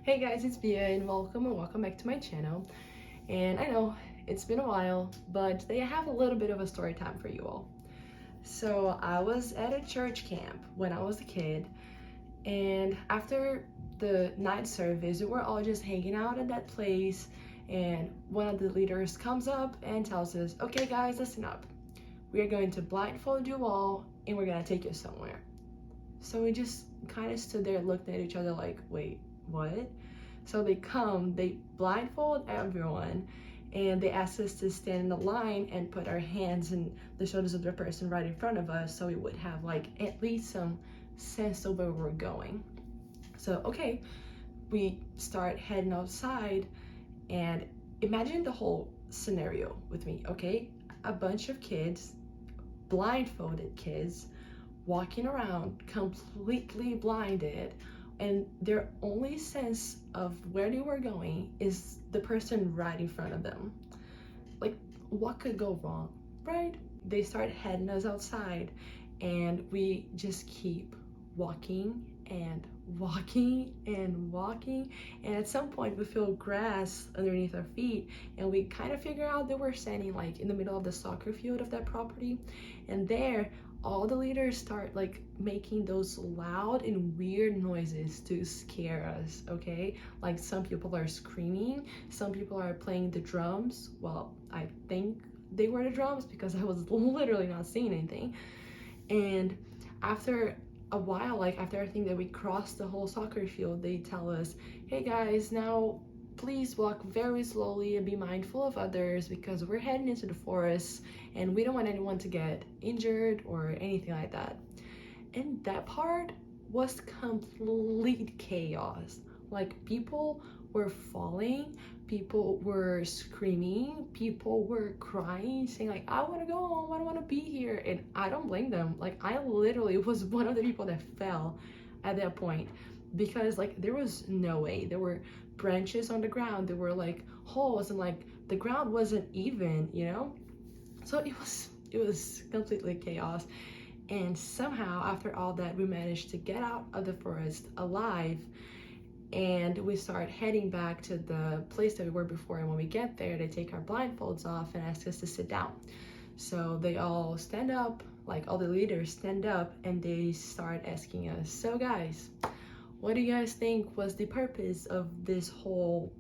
Hey guys, it's Bia and welcome back to my channel. And I know it's been a while, but today I have a little bit of a story time for you all. So I was at a church camp when I was a kid, and after the night service, we were all just hanging out at that place, and one of the leaders comes up and tells us, "Okay guys, listen up. We are going to blindfold you all and we're gonna take you somewhere." So we just kind of stood there looking at each other like, wait, what? So they blindfold everyone, and they ask us to stand in a line and put our hands in the shoulders of the person right in front of us so we would have like at least some sense of where we're going. So, okay, we start heading outside, and imagine the whole scenario with me, okay? A bunch of kids, blindfolded kids, walking around completely blinded, and their only sense of where they were going is the person right in front of them. Like, what could go wrong, right? They start heading us outside, and we just keep walking and walking and walking, and at some point we feel grass underneath our feet, and we kind of figure out that we're standing like in the middle of the soccer field of that property. And there, all the leaders start like making those loud and weird noises to scare us, okay? Like, some people are screaming, some people are playing the drums. Well, I think they were the drums because I was literally not seeing anything. And after a while, like after I think that we crossed the whole soccer field, they tell us, "Hey guys, now please walk very slowly and be mindful of others because we're heading into the forest and we don't want anyone to get injured or anything like that." And that part was complete chaos. Like, people were falling, people were screaming, people were crying, saying like, "I want to go home, I don't want to be here." And I don't blame them. Like, I literally was one of the people that fell at that point, because like there was no way. There were branches on the ground, there were like holes, and like the ground wasn't even, you know? So it was completely chaos. And somehow, after all that, we managed to get out of the forest alive, and we start heading back to the place that we were before. And when we get there, they take our blindfolds off and ask us to sit down. So they all stand up, like all the leaders stand up, and they start asking us, "So guys, what do you guys think was the purpose of this whole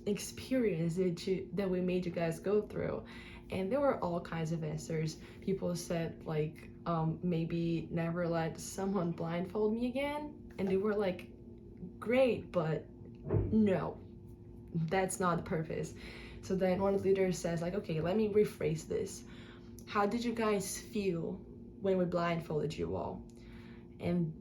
experience that we made you guys go through?" And there were all kinds of answers. People said like, maybe never let someone blindfold me again. And they were like, great, but no, that's not the purpose. So then one of the leaders says like, "Okay, let me rephrase this. How did you guys feel when we blindfolded you all?" And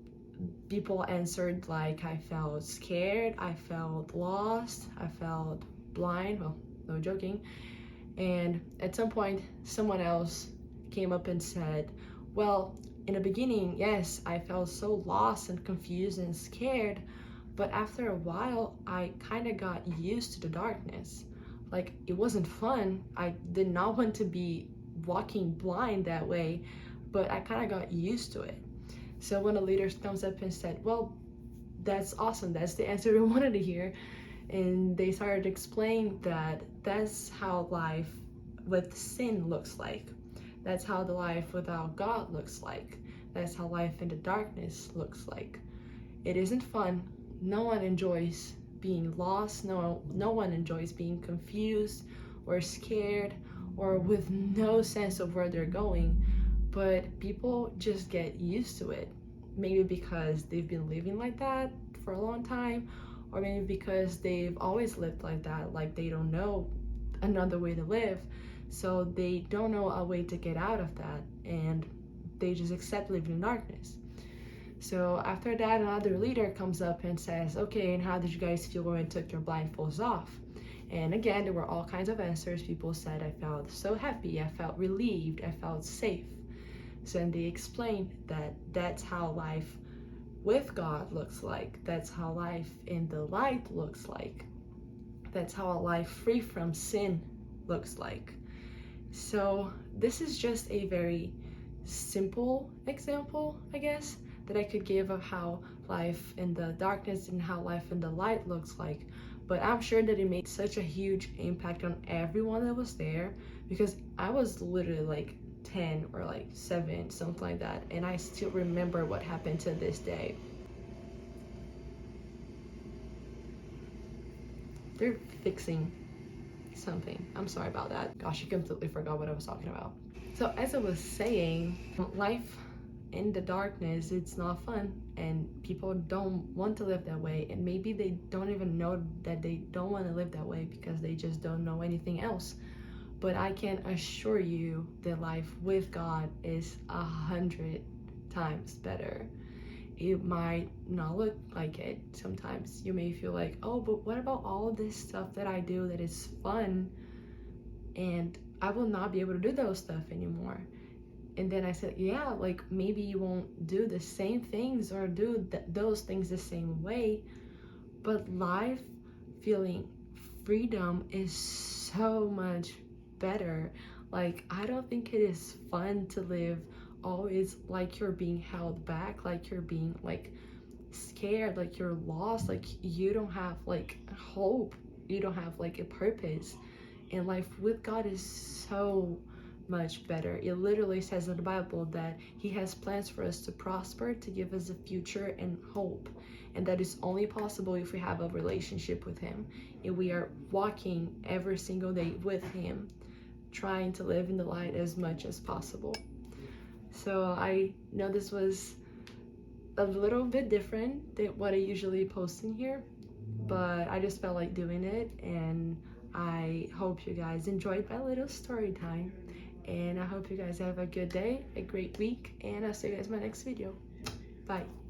people answered like, "I felt scared, I felt lost, I felt blind." Well, no joking. And at some point, someone else came up and said, "Well, in the beginning, yes, I felt so lost and confused and scared, but after a while, I kind of got used to the darkness. Like, it wasn't fun. I did not want to be walking blind that way, but I kind of got used to it." So when the leaders comes up and said, "Well, that's awesome. That's the answer we wanted to hear." And they started to explain that that's how life with sin looks like. That's how the life without God looks like. That's how life in the darkness looks like. It isn't fun. No one enjoys being lost. No one enjoys being confused or scared or with no sense of where they're going. But people just get used to it. Maybe because they've been living like that for a long time, or maybe because they've always lived like that, like they don't know another way to live, so they don't know a way to get out of that, and they just accept living in darkness. So after that, another leader comes up and says, "Okay, and how did you guys feel when we took your blindfolds off?" And again, there were all kinds of answers. People said, "I felt so happy, I felt relieved, I felt safe." So then they explained that that's how life with God looks like. That's how life in the light looks like. That's how a life free from sin looks like. So this is just a very simple example, I guess, that I could give of how life in the darkness and how life in the light looks like. But I'm sure that it made such a huge impact on everyone that was there, because I was literally like 10 or like 7, something like that, and I still remember what happened to this day. They're fixing something. I'm sorry about that. Gosh, I completely forgot what I was talking about. So as I was saying, life in the darkness, it's not fun, and people don't want to live that way, and maybe they don't even know that they don't want to live that way because they just don't know anything else. But I can assure you that life with God is 100 times better. It might not look like it. Sometimes you may feel like, oh, but what about all this stuff that I do that is fun, and I will not be able to do those stuff anymore. And then I said, yeah, like maybe you won't do the same things or do those things the same way, but life feeling freedom is so much better. Like, I don't think it is fun to live always like you're being held back, like you're being like scared, like you're lost, like you don't have like hope, you don't have like a purpose. And life with God is so much better. It literally says in the Bible that He has plans for us to prosper, to give us a future and hope. And that is only possible if we have a relationship with Him. And we are walking every single day with Him, trying to live in the light as much as possible. So I know this was a little bit different than what I usually post in here, but I just felt like doing it, and I hope you guys enjoyed my little story time, and I hope you guys have a good day, a great week, and I'll see you guys in my next video. Bye.